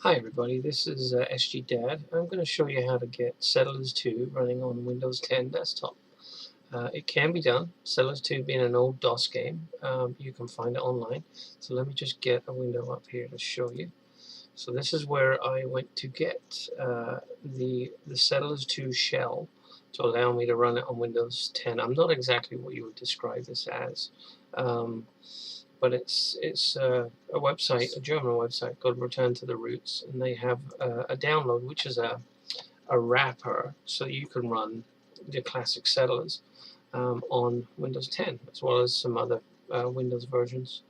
Hi everybody, this is SG Dad. I'm going to show you how to get Settlers 2 running on Windows 10 desktop. It can be done. Settlers 2 being an old DOS game, you can find it online. So let me just get a window up here to show you. So this is where I went to get the Settlers 2 shell to allow me to run it on Windows 10. I'm not exactly what you would describe this as. But it's a website, a German website called Return to the Roots, and they have a download which is a wrapper, so you can run the classic Settlers on Windows 10 as well as some other Windows versions.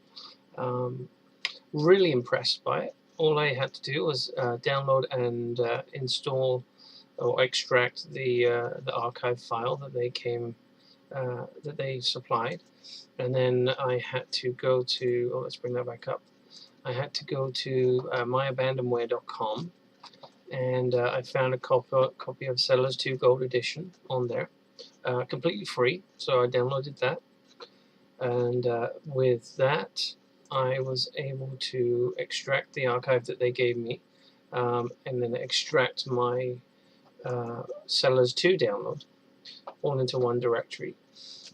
Really impressed by it. All I had to do was download and install or extract the archive file that they supplied. And then I had to go to, let's bring that back up. I had to go to myabandonware.com, and I found a copy of Settlers 2 Gold Edition on there, completely free, so I downloaded that. And with that, I was able to extract the archive that they gave me, and then extract my Settlers 2 download all into one directory.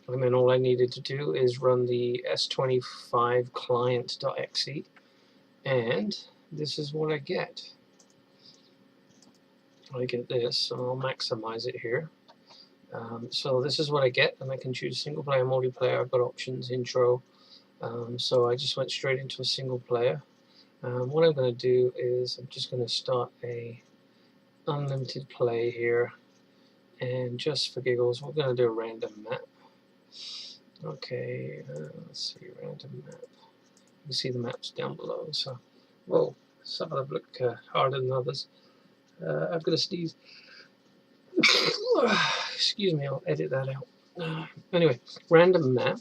And then all I needed to do is run the s25 client.exe, and this is what I get. I get this, so I'll maximize it here. So this is what I get, and I can choose single player, multiplayer. I've got options, intro. So I just went straight into a single player. What I'm going to do is I'm just going to start a unlimited play here, and just for giggles, we're going to do a random map. Okay, let's see, random map. You can see the maps down below. So, whoa, some of them look harder than others. I've got to sneeze. Excuse me, I'll edit that out. Anyway, random map.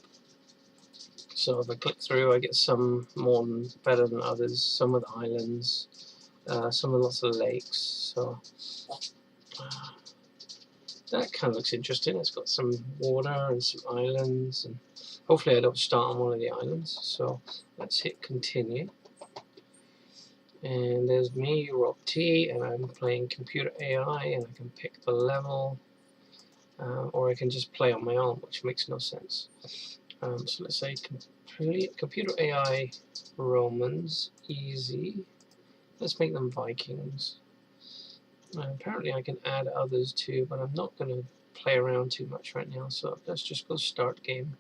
So if I click through, I get some more better than others. Some with islands, some with lots of lakes. So that kind of looks interesting. It's got some water and some islands, and hopefully I don't start on one of the islands. So let's hit continue. And there's me, Rob T, and I'm playing computer AI, and I can pick the level, or I can just play on my own, which makes no sense. So let's say computer AI Romans, easy. Let's make them Vikings. Apparently I can add others too, but I'm not going to play around too much right now, so let's just go start game.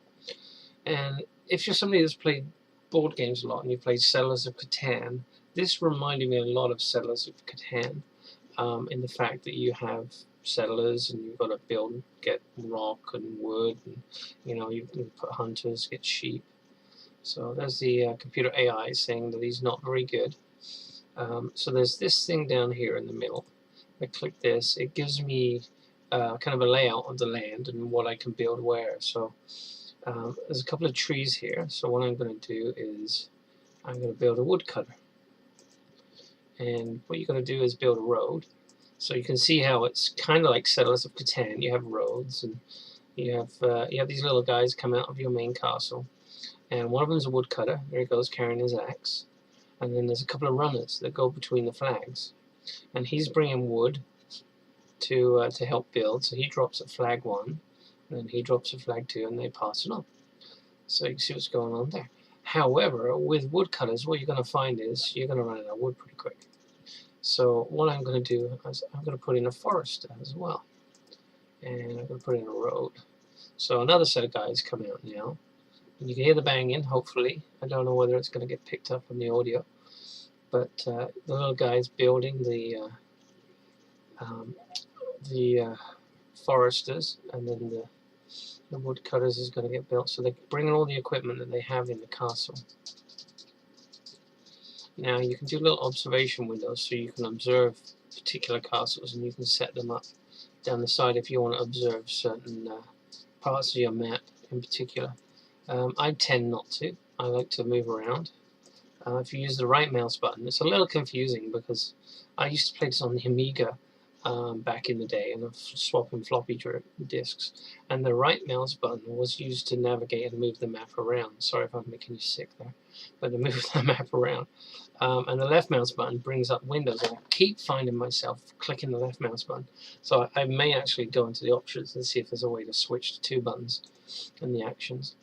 And if you're somebody that's played board games a lot and you've played Settlers of Catan, this reminded me a lot of Settlers of Catan, in the fact that you have settlers and you've got to build, get rock and wood, and you can put hunters, get sheep. So there's the computer AI saying that he's not very good. So there's this thing down here in the middle. I click this, it gives me kind of a layout of the land and what I can build where. So there's a couple of trees here, so what I'm going to do is I'm going to build a woodcutter. And what you're going to do is build a road. So you can see how it's kind of like Settlers of Catan. You have roads, and you have these little guys come out of your main castle. And one of them's a woodcutter. There he goes carrying his axe. And then there's a couple of runners that go between the flags. And he's bringing wood to help build. So he drops at flag 1, and then he drops at flag 2, and they pass it on. So you can see what's going on there. However, with woodcutters, what you're going to find is you're going to run out of wood pretty quick. So what I'm going to do is I'm going to put in a forester as well. And I'm going to put in a road. So another set of guys come out now. And you can hear the banging, hopefully. I don't know whether it's going to get picked up on the audio. But the little guy's building the foresters, and then the woodcutters is going to get built. So they're bringing all the equipment that they have in the castle. Now you can do little observation windows, so you can observe particular castles, and you can set them up down the side if you want to observe certain parts of your map in particular. I tend not to. I like to move around. If you use the right mouse button, it's a little confusing because I used to play this on the Amiga, back in the day, and of swapping floppy disks. And the right mouse button was used to navigate and move the map around. Sorry if I'm making you sick there, but to move the map around. And the left mouse button brings up windows, and I keep finding myself clicking the left mouse button. So I may actually go into the options and see if there's a way to switch to 2 buttons in the actions.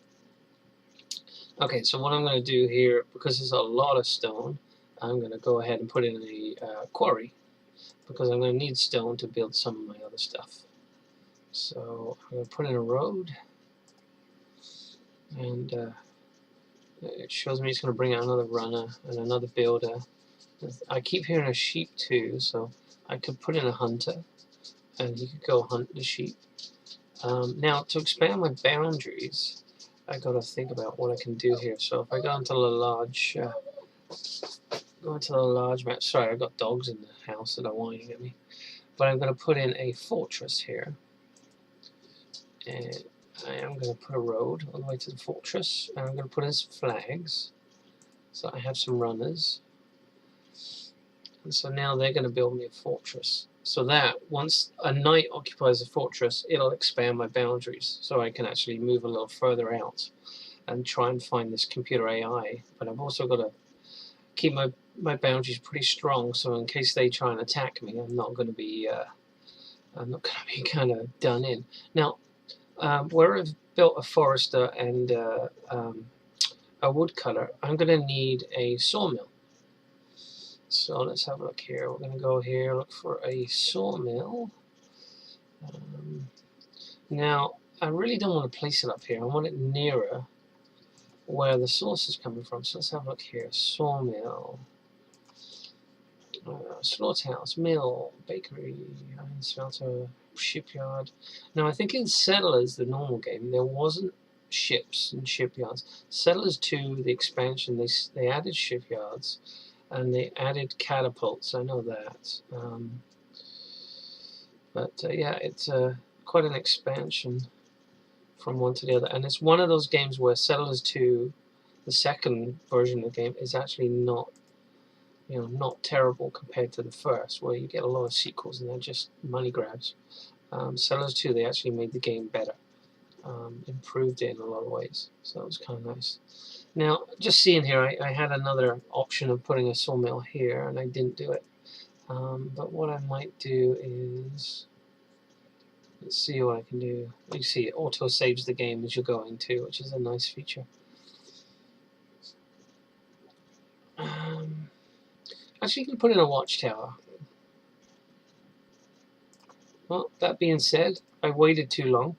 Okay, so what I'm going to do here, because there's a lot of stone, I'm going to go ahead and put in a quarry, because I'm going to need stone to build some of my other stuff. So I'm going to put in a road, and it shows me it's going to bring out another runner and another builder. I keep hearing a sheep too, so I could put in a hunter, and he could go hunt the sheep. Now, to expand my boundaries, I got to think about what I can do here. So if I go into the large map. Sorry, I've got dogs in the house that are whining at me. But I'm going to put in a fortress here. And I am going to put a road all the way to the fortress. And I'm going to put in some flags. So I have some runners. And so now they're going to build me a fortress. So that, once a knight occupies a fortress, it'll expand my boundaries. So I can actually move a little further out and try and find this computer AI. But I've also got to keep my boundaries pretty strong, so in case they try and attack me, I'm not going to be kind of done in. Now, where I've built a forester and a woodcutter, I'm going to need a sawmill. So let's have a look here. We're going to go here, look for a sawmill. Now, I really don't want to place it up here. I want it nearer where the source is coming from. So let's have a look here. Sawmill. Slaughterhouse, mill, bakery, iron smelter, shipyard. Now I think in Settlers, the normal game, there wasn't ships and shipyards. Settlers 2, the expansion, they added shipyards and they added catapults. I know that. Yeah, it's quite an expansion from one to the other. And it's one of those games where Settlers 2, the second version of the game, is actually not terrible compared to the first, where you get a lot of sequels and they're just money grabs. Settlers 2, they actually made the game better, improved it in a lot of ways, so it was kind of nice. Now, just seeing here, I had another option of putting a sawmill here, and I didn't do it. But what I might do is, let's see what I can do. You see, it auto saves the game as you're going to, which is a nice feature. Actually, you can put in a watchtower. Well, that being said, I waited too long,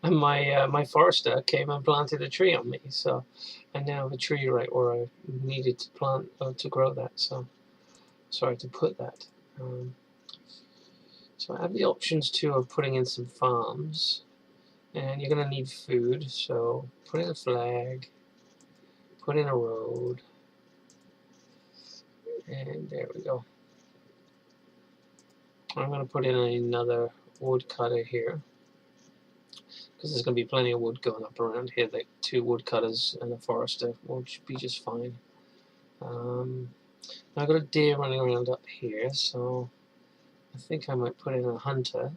and my forester came and planted a tree on me. So, I now have a tree right where I needed to plant to grow that. So, sorry to put that. So I have the options too of putting in some farms, and you're gonna need food. So put in a flag, put in a road, and there we go. I'm going to put in another woodcutter here, because there's going to be plenty of wood going up around here. The 2 woodcutters and a forester will be just fine. I've got a deer running around up here, so I think I might put in a hunter.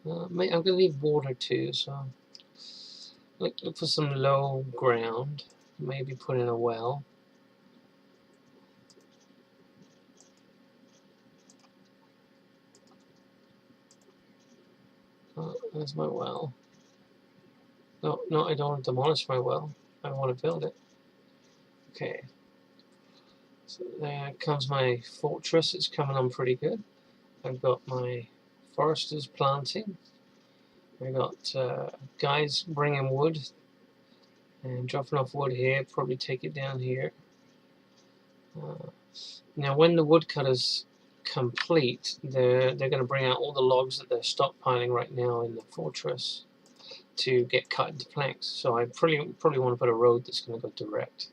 I'm going to need water too, so look for some low ground. Maybe put in a well. There's my well. No, I don't want to demolish my well. I want to build it. Okay. So there comes my fortress. It's coming on pretty good. I've got my foresters planting. I've got guys bringing wood and dropping off wood here. Probably take it down here. Now, when the woodcutters complete, they're going to bring out all the logs that they're stockpiling right now in the fortress to get cut into planks. So I probably want to put a road that's going to go direct.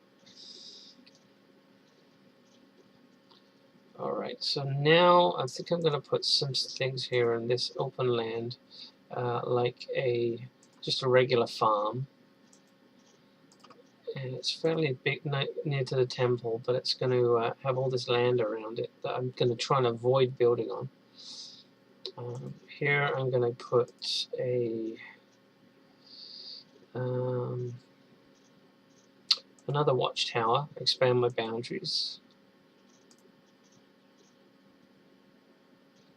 Alright, so now I think I'm going to put some things here in this open land, like just a regular farm, and it's fairly big near to the temple, but it's going to have all this land around it that I'm going to try and avoid building on. Here I'm going to put a another watchtower, expand my boundaries.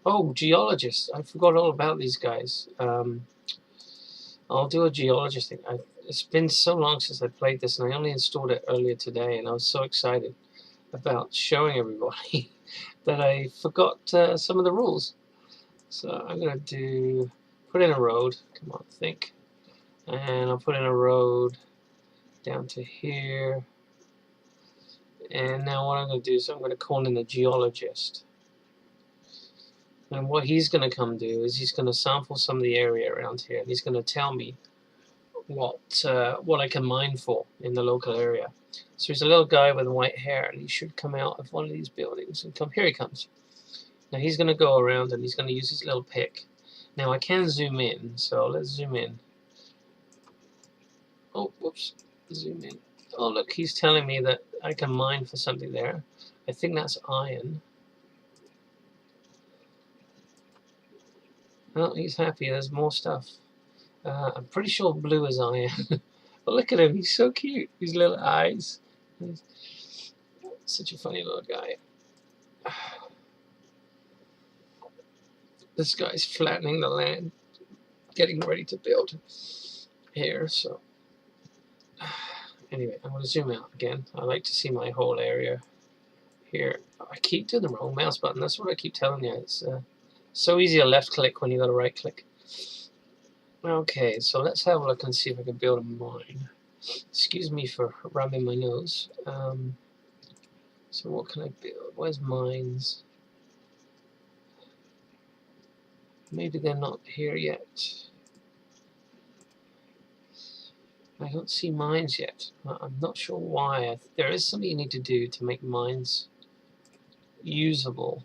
Oh, geologists! I forgot all about these guys. I'll do a geologist thing. It's been so long since I played this, and I only installed it earlier today, and I was so excited about showing everybody that I forgot some of the rules. So I'm going to put in a road. Come on, think. And I'll put in a road down to here. And now what I'm going to do is I'm going to call in the geologist. And what he's going to come do is he's going to sample some of the area around here, and he's going to tell me what I can mine for in the local area. So he's a little guy with white hair, and he should come out of one of these buildings and come. Here he comes. Now he's going to go around, and he's going to use his little pick. Now I can zoom in, so let's zoom in. Oh, whoops, zoom in. Oh, look, he's telling me that I can mine for something there. I think that's iron. Oh, he's happy. There's more stuff. I'm pretty sure blue is iron. But look at him. He's so cute. His little eyes. He's such a funny little guy. This guy's flattening the land, getting ready to build here. So anyway, I'm going to zoom out again. I like to see my whole area here. I keep doing the wrong mouse button. That's what I keep telling you. It's so easy to left click when you got to right click. Okay, so let's have a look and see if I can build a mine. Excuse me for rubbing my nose. So what can I build? Where's mines? Maybe they're not here yet. I don't see mines yet. I'm not sure why. There is something you need to do to make mines usable.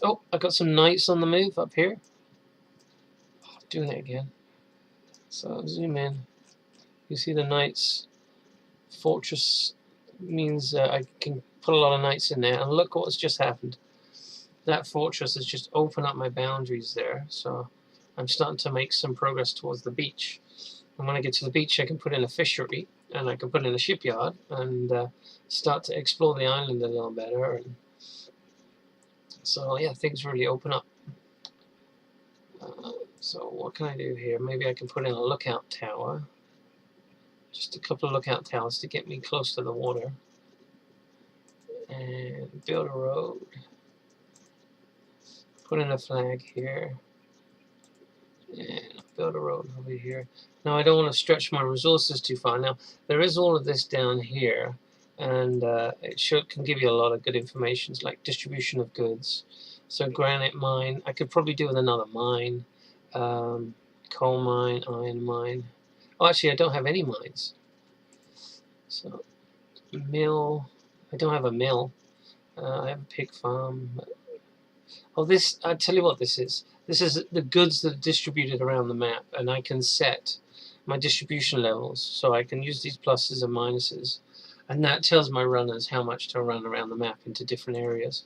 Oh, I got some knights on the move up here. Oh, doing it again. So zoom in. You see the knights. Fortress means I can put a lot of knights in there. And look what's just happened. That fortress has just opened up my boundaries there. So I'm starting to make some progress towards the beach. And when I get to the beach, I can put in a fishery. And I can put in a shipyard. And start to explore the island a little better. And so yeah, things really open up. So what can I do here? Maybe I can put in a lookout tower. Just a couple of lookout towers to get me close to the water. And build a road. Put in a flag here. And build a road over here. Now I don't want to stretch my resources too far. Now there is all of this down here. And it can give you a lot of good information, like distribution of goods. So granite mine, I could probably do with another mine. Coal mine, iron mine. Oh, actually, I don't have any mines. So, mill. I don't have a mill. I have a pig farm. Oh, this. I tell you what this is. This is the goods that are distributed around the map, and I can set my distribution levels. So I can use these pluses and minuses, and that tells my runners how much to run around the map into different areas.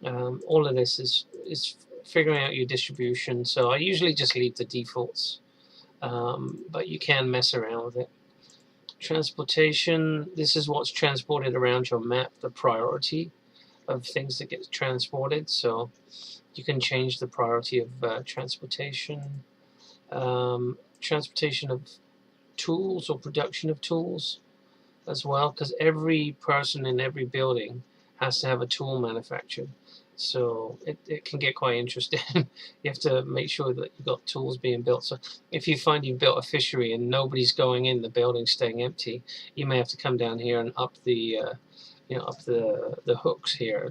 All of this is figuring out your distribution. So I usually just leave the defaults, but you can mess around with it. Transportation, this is what's transported around your map, the priority of things that get transported. So you can change the priority of transportation. Transportation of tools or production of tools as well, because every person in every building has to have a tool manufactured. So it can get quite interesting. You have to make sure that you've got tools being built. So if you find you've built a fishery and nobody's going in, the building's staying empty, you may have to come down here and up the hooks here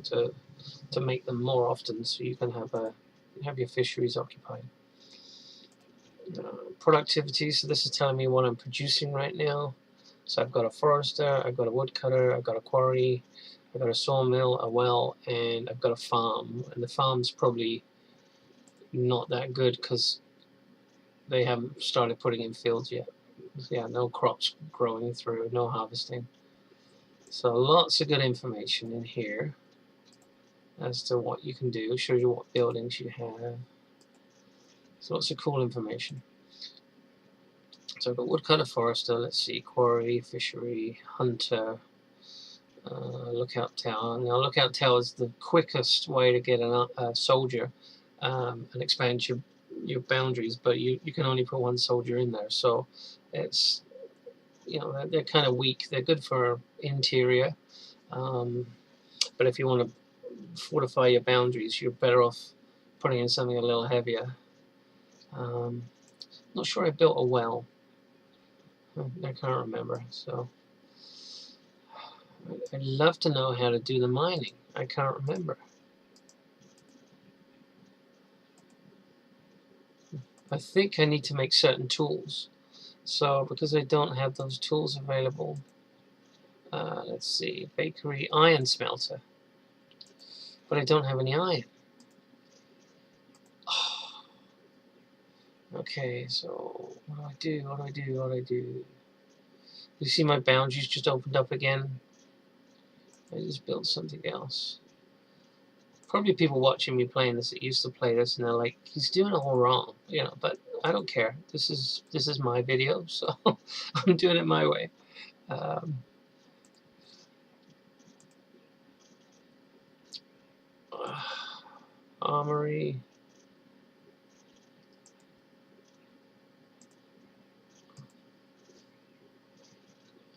to make them more often, so you can have your fisheries occupied. Productivity. So this is telling me what I'm producing right now. So I've got a forester, I've got a woodcutter, I've got a quarry, I've got a sawmill, a well, and I've got a farm. And the farm's probably not that good because they haven't started putting in fields yet. Yeah, no crops growing through, no harvesting. So lots of good information in here as to what you can do. Shows you what buildings you have. So lots of cool information. So I've got woodcutter, forester, let's see, quarry, fishery, hunter, lookout tower. Now lookout tower is the quickest way to get a soldier and expand your boundaries, but you can only put one soldier in there. So it's, you know, they're kind of weak. They're good for interior, but if you want to fortify your boundaries, you're better off putting in something a little heavier. Not sure I built a well. I can't remember. So I'd love to know how to do the mining. I can't remember. I think I need to make certain tools. So because I don't have those tools available, let's see, bakery, iron smelter. But I don't have any iron. Oh. Okay, so what do I do? You see my boundaries just opened up again? I just built something else. Probably people watching me playing this that used to play this and they're like, he's doing it all wrong, you know, but I don't care. This is my video, so I'm doing it my way. Armory.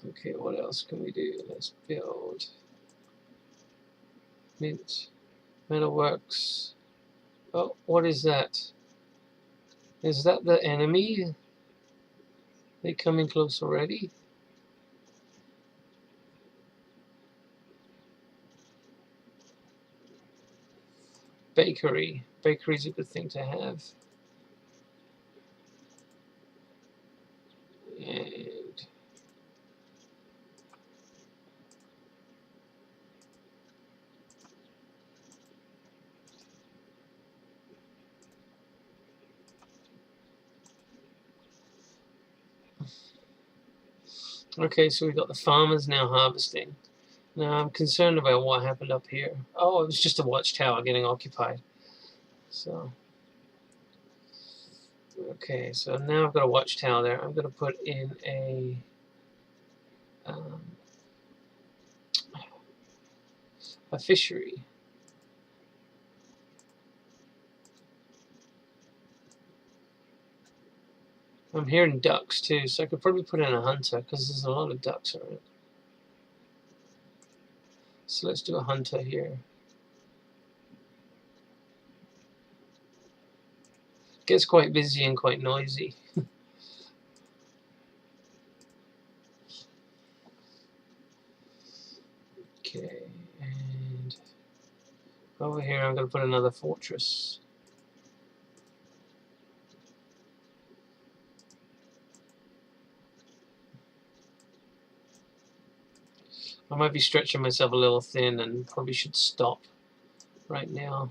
Okay, what else can we do? Let's build. Mint. Metalworks. Oh, what is that? Is that the enemy? They coming close already? Bakery. Bakery's a good thing to have. And okay, so we've got the farmers now harvesting. Now I'm concerned about what happened up here. Oh, it was just a watchtower getting occupied. So, okay, so now I've got a watchtower there. I'm going to put in a fishery. I'm hearing ducks too, so I could probably put in a hunter because there's a lot of ducks around. So let's do a hunter here. Gets quite busy and quite noisy. Okay, and over here I'm going to put another fortress. I might be stretching myself a little thin and probably should stop right now.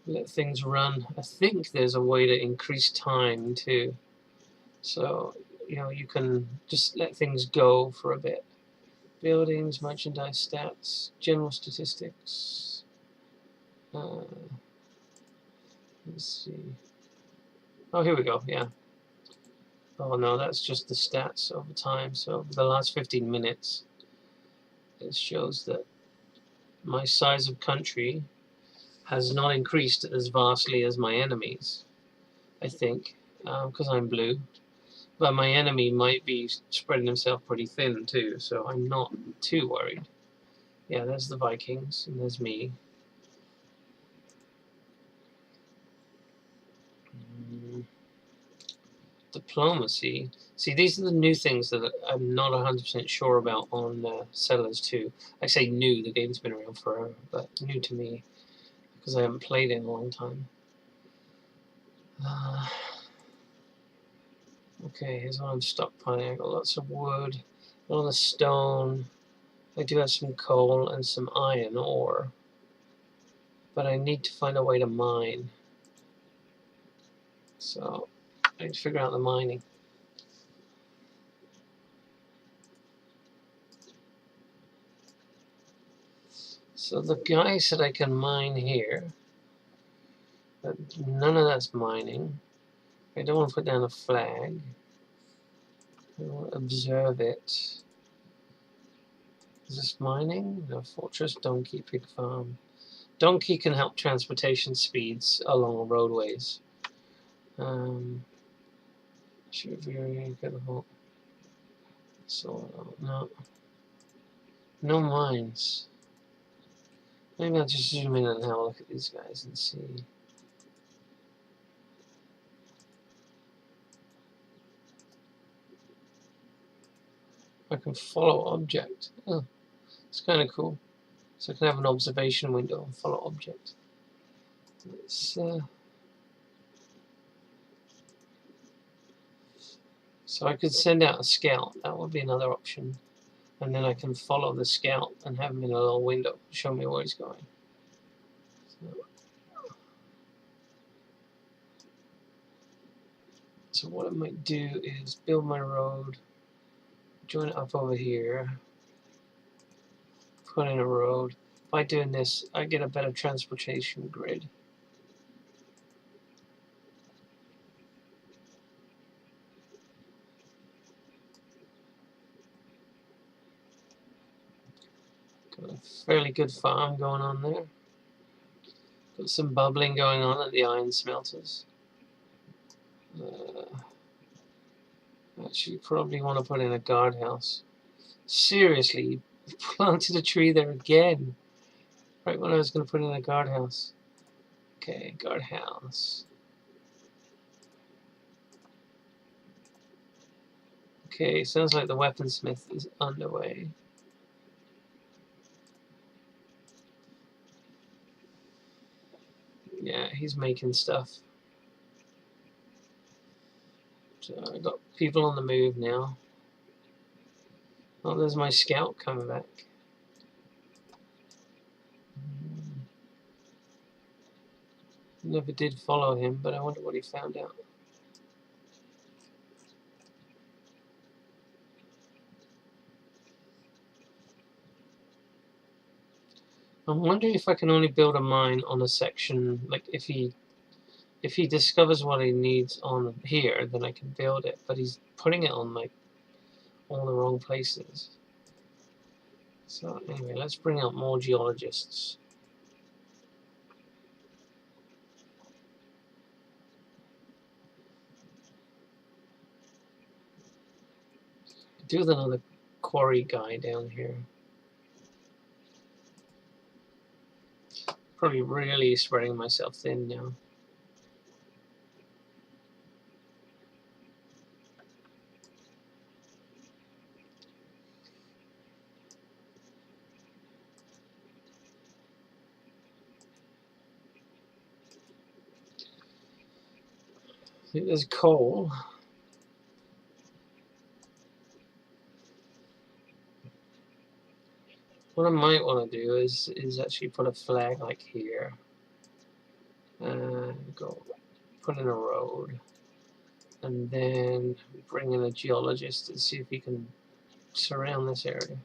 Let things run. I think there's a way to increase time too. So, you know, you can just let things go for a bit. Buildings, merchandise stats, general statistics. Let's see. Oh, here we go, yeah. Oh no, that's just the stats over time. So over the last 15 minutes, it shows that my size of country has not increased as vastly as my enemies, I think, because I'm blue. But my enemy might be spreading himself pretty thin too, so I'm not too worried. Yeah, there's the Vikings, and there's me. Diplomacy. See, these are the new things that I'm not 100% sure about on Settlers 2. I say new, the game's been around forever, but new to me, because I haven't played it in a long time. Okay, here's what I'm stockpiling. I got lots of wood, a lot of stone. I do have some coal and some iron ore, but I need to find a way to mine. So I need to figure out the mining. So the guy said I can mine here, but none of that's mining. I don't want to put down a flag. I want to observe it. Is this mining? No, fortress, donkey, pig farm. Donkey can help transportation speeds along roadways. Should be very good. So no mines. Maybe I'll just zoom in and have a look at these guys and see. I can follow object. Oh, it's kind of cool. So I can have an observation window and follow object. So I could send out a scout. That would be another option. And then I can follow the scout and have him in a little window, show me where he's going. So what I might do is build my road, join it up over here, put in a road. By doing this, I get a better transportation grid. Got a fairly good farm going on there. Got some bubbling going on at the iron smelters. Actually, probably want to put in a guardhouse. Seriously, you planted a tree there again. Right when I was going to put in a guardhouse. Okay, guardhouse. Okay, sounds like the weaponsmith is underway. Yeah, he's making stuff. So I got people on the move now. Oh, there's my scout coming back. Never did follow him, but I wonder what he found out. I'm wondering if I can only build a mine on a section, like if he discovers what he needs on here, then I can build it, but he's putting it on like all the wrong places. So anyway, let's bring out more geologists. Do with another quarry guy down here. Probably really spreading myself thin now. I think there's coal. What I might want to do is actually put a flag like here. And go put in a road. And then bring in a geologist and see if he can surround this area.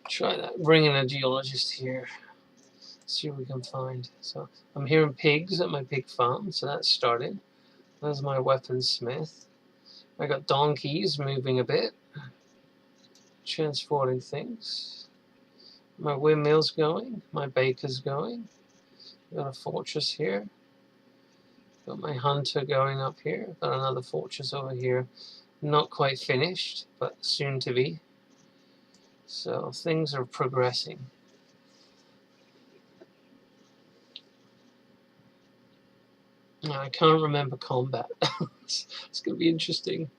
Try that. Bring in a geologist here. See what we can find. So I'm hearing pigs at my pig farm, so that's started. There's my weaponsmith. I got donkeys moving a bit, transporting things. My windmill's going. My baker's going. Got a fortress here. Got my hunter going up here. Got another fortress over here. Not quite finished, but soon to be. So things are progressing. I can't remember combat. It's going to be interesting.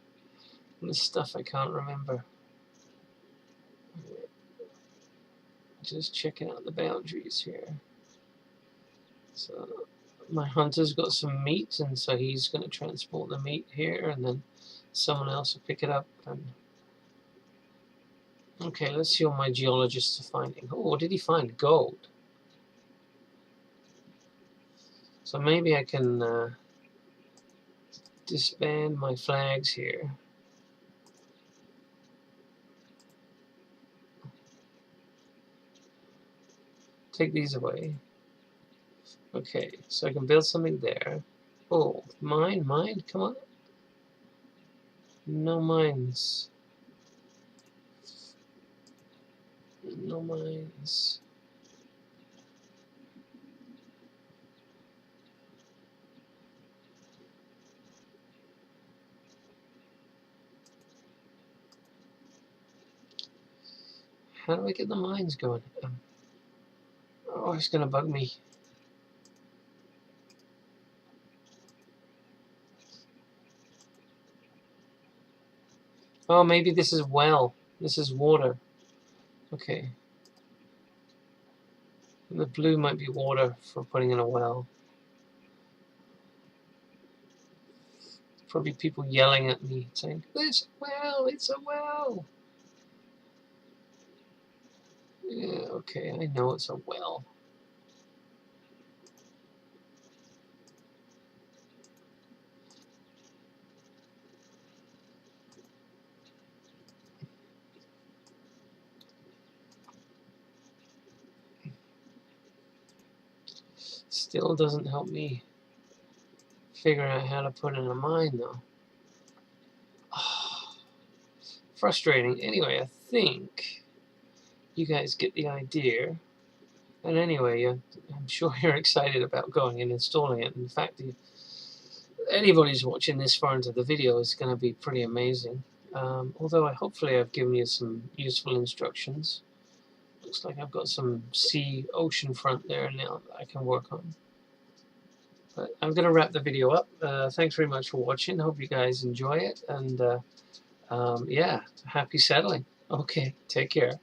There's stuff I can't remember. Just checking out the boundaries here. So my hunter's got some meat, and so he's going to transport the meat here, and then someone else will pick it up. And okay, let's see what my geologists are finding. Oh, what did he find? Gold. So maybe I can disband my flags here. Take these away. Okay, so I can build something there. Oh, mine, come on. No mines. No mines. How do I get the mines going? Oh, it's gonna bug me. Oh, maybe this is well. This is water. Okay. And the blue might be water for putting in a well. Probably people yelling at me saying, "It's a well! It's a well!" Yeah, okay, I know it's a well. Still doesn't help me figure out how to put in a mine, though. Frustrating. Anyway, I think you guys get the idea. And anyway, I'm sure you're excited about going and installing it. In fact, anybody who's watching this far into the video is going to be pretty amazing. Although hopefully I've given you some useful instructions. Looks like I've got some ocean front there now that I can work on. But I'm going to wrap the video up. Thanks very much for watching. Hope you guys enjoy it. And yeah, happy settling. Okay, take care.